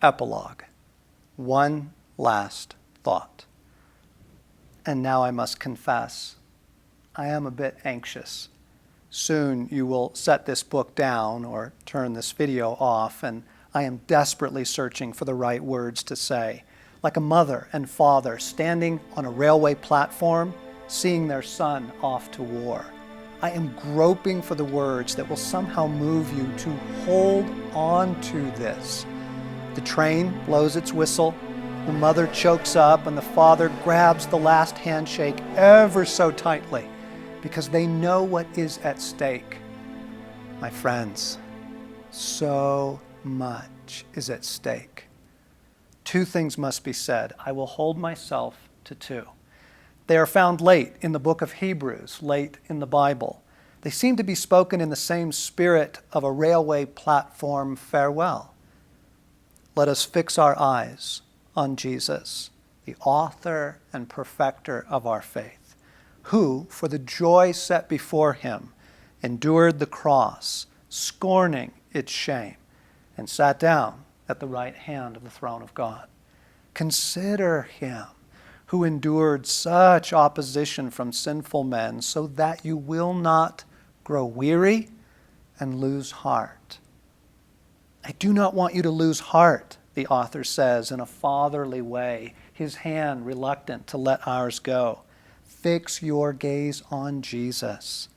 Epilogue. One last thought. And now I must confess, I am a bit anxious. Soon you will set this book down or turn this video off, and I am desperately searching for the right words to say. Like a mother and father standing on a railway platform, seeing their son off to war. I am groping for the words that will somehow move you to hold on to this. The train blows its whistle, the mother chokes up, and the father grabs the last handshake ever so tightly because they know what is at stake. My friends, so much is at stake. Two things must be said. I will hold myself to two. They are found late in the book of Hebrews, late in the Bible. They seem to be spoken in the same spirit of a railway platform farewell. Let us fix our eyes on Jesus, the author and perfecter of our faith, who, for the joy set before him, endured the cross, scorning its shame, and sat down at the right hand of the throne of God. Consider him who endured such opposition from sinful men, so that you will not grow weary and lose heart. I do not want you to lose heart, the author says in a fatherly way, his hand reluctant to let ours go. Fix your gaze on Jesus.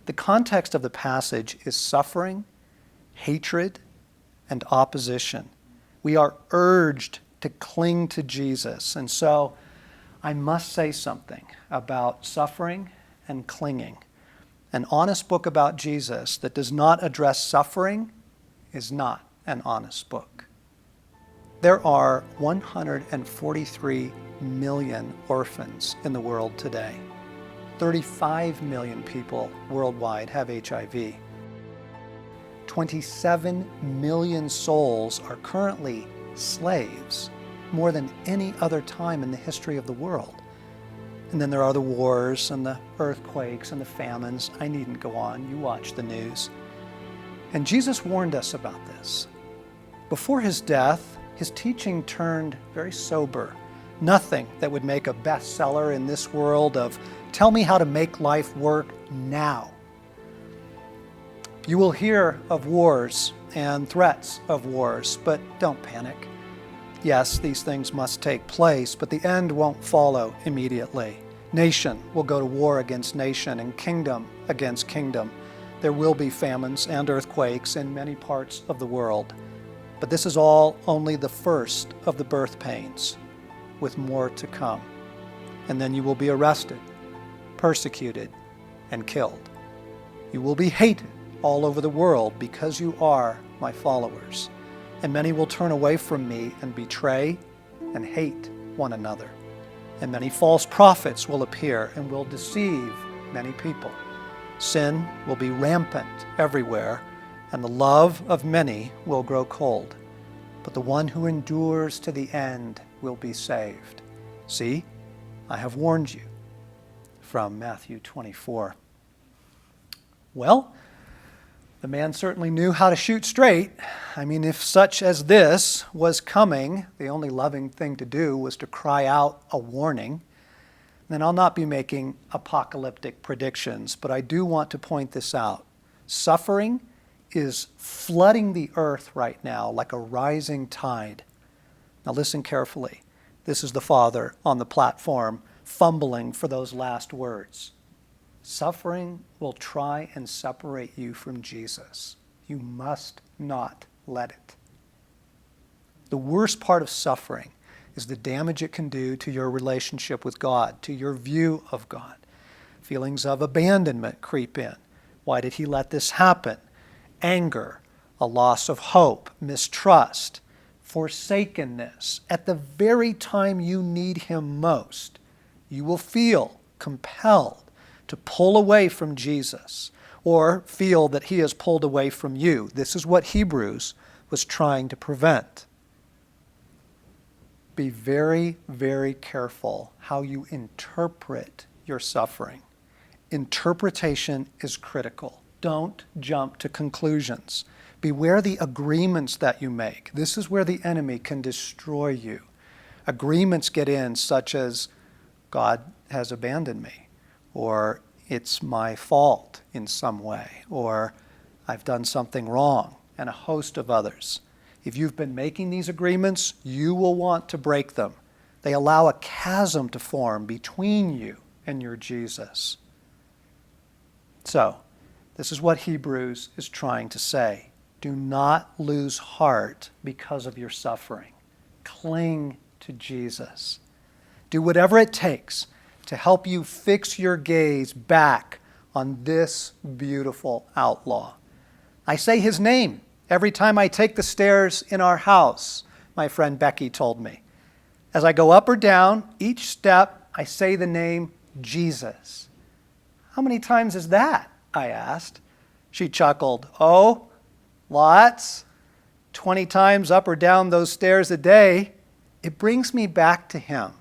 The context of the passage is suffering, hatred, and opposition. We are urged to cling to Jesus. And so I must say something about suffering and clinging. An honest book about Jesus that does not address suffering is not an honest book. There are 143 million orphans in the world today. 35 million people worldwide have HIV. 27 million souls are currently slaves, more than any other time in the history of the world. And then there are the wars and the earthquakes and the famines. I needn't go on. You watch the news. And Jesus warned us about this. Before his death, his teaching turned very sober. Nothing that would make a bestseller in this world of, tell me how to make life work now. You will hear of wars and threats of wars, but don't panic. Yes, these things must take place, but the end won't follow immediately. Nation will go to war against nation and kingdom against kingdom. There will be famines and earthquakes in many parts of the world. But this is all only the first of the birth pains, with more to come. And then you will be arrested, persecuted, and killed. You will be hated all over the world because you are my followers. And many will turn away from me and betray and hate one another. And many false prophets will appear and will deceive many people. Sin will be rampant everywhere, and the love of many will grow cold. But the one who endures to the end will be saved. See, I have warned you. From Matthew 24. Well, the man certainly knew how to shoot straight. I mean, if such as this was coming, the only loving thing to do was to cry out a warning. Then I'll not be making apocalyptic predictions, but I do want to point this out. Suffering is flooding the earth right now like a rising tide. Now listen carefully. This is the father on the platform fumbling for those last words. Suffering will try and separate you from Jesus. You must not let it. The worst part of suffering is the damage it can do to your relationship with God, to your view of God. Feelings of abandonment creep in. Why did he let this happen? Anger, a loss of hope, mistrust, forsakenness. At the very time you need him most, you will feel compelled to pull away from Jesus or feel that he has pulled away from you. This is what Hebrews was trying to prevent. Be very, very careful how you interpret your suffering. Interpretation is critical. Don't jump to conclusions. Beware the agreements that you make. This is where the enemy can destroy you. Agreements get in, such as, God has abandoned me, or it's my fault in some way, or I've done something wrong, and a host of others. If you've been making these agreements, you will want to break them. They allow a chasm to form between you and your Jesus. So, this is what Hebrews is trying to say. Do not lose heart because of your suffering. Cling to Jesus. Do whatever it takes to help you fix your gaze back on this beautiful outlaw. I say his name every time I take the stairs in our house, my friend Becky told me. As I go up or down, each step I say the name Jesus. How many times is that? I asked. She chuckled. Oh, lots. 20 times up or down those stairs a day. It brings me back to him.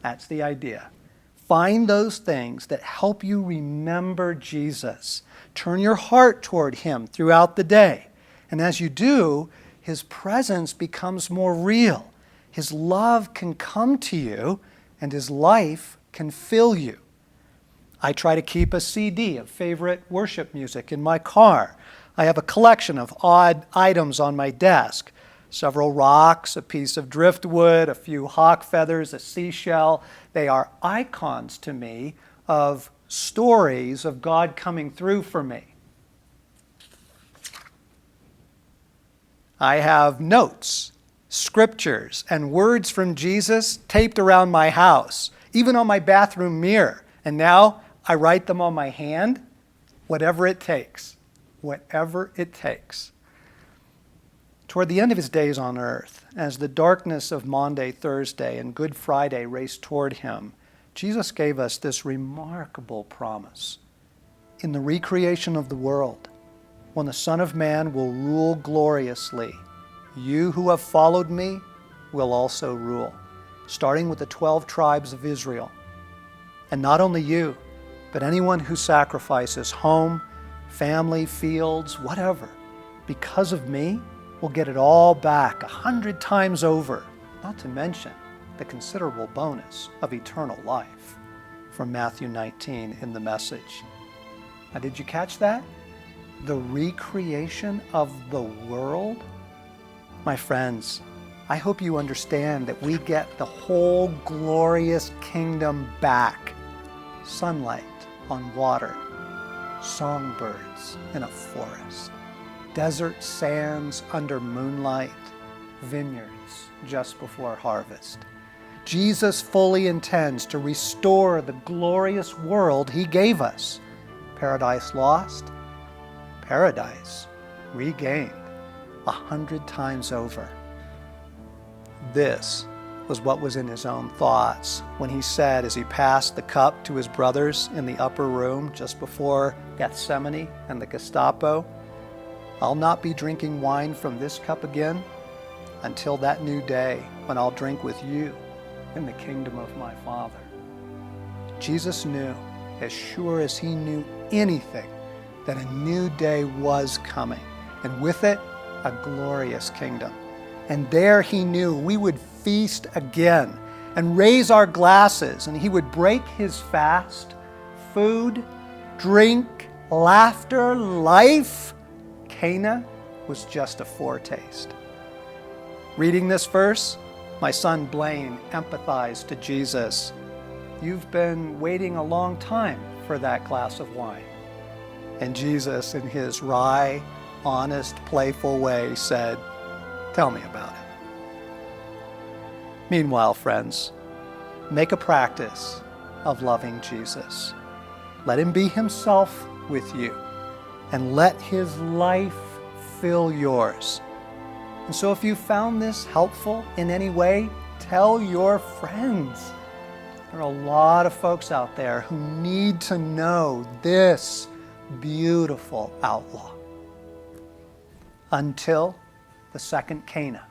That's the idea. Find those things that help you remember Jesus. Turn your heart toward him throughout the day. And as you do, his presence becomes more real. His love can come to you, and his life can fill you. I try to keep a CD of favorite worship music in my car. I have a collection of odd items on my desk. Several rocks, a piece of driftwood, a few hawk feathers, a seashell. They are icons to me of stories of God coming through for me. I have notes, scriptures, and words from Jesus taped around my house, even on my bathroom mirror. And now I write them on my hand, whatever it takes. Whatever it takes. Toward the end of his days on earth, as the darkness of Maundy, Thursday, and Good Friday raced toward him, Jesus gave us this remarkable promise. In the recreation of the world, when the Son of Man will rule gloriously, you who have followed me will also rule, starting with the 12 tribes of Israel. And not only you, but anyone who sacrifices home, family, fields, whatever, because of me, will get it all back 100 times over, not to mention the considerable bonus of eternal life. From Matthew 19 in the Message. Now, did you catch that? The recreation of the world? My friends, I hope you understand that we get the whole glorious kingdom back. Sunlight on water, songbirds in a forest, desert sands under moonlight, vineyards just before harvest. Jesus fully intends to restore the glorious world he gave us. Paradise lost, paradise regained 100 times over. This was what was in his own thoughts when he said, as he passed the cup to his brothers in the upper room just before Gethsemane and the Gestapo, I'll not be drinking wine from this cup again until that new day when I'll drink with you in the kingdom of my Father. Jesus knew, as sure as he knew anything, that a new day was coming, and with it, a glorious kingdom. And there he knew we would feast again and raise our glasses, and he would break his fast. Food, drink, laughter, life. Cana was just a foretaste. Reading this verse, my son Blaine empathized to Jesus. You've been waiting a long time for that glass of wine. And Jesus, in his wry, honest, playful way, said, tell me about it. Meanwhile, friends, make a practice of loving Jesus. Let him be himself with you, and let his life fill yours. And so if you found this helpful in any way, tell your friends. There are a lot of folks out there who need to know this beautiful outlaw. Until the second Cana.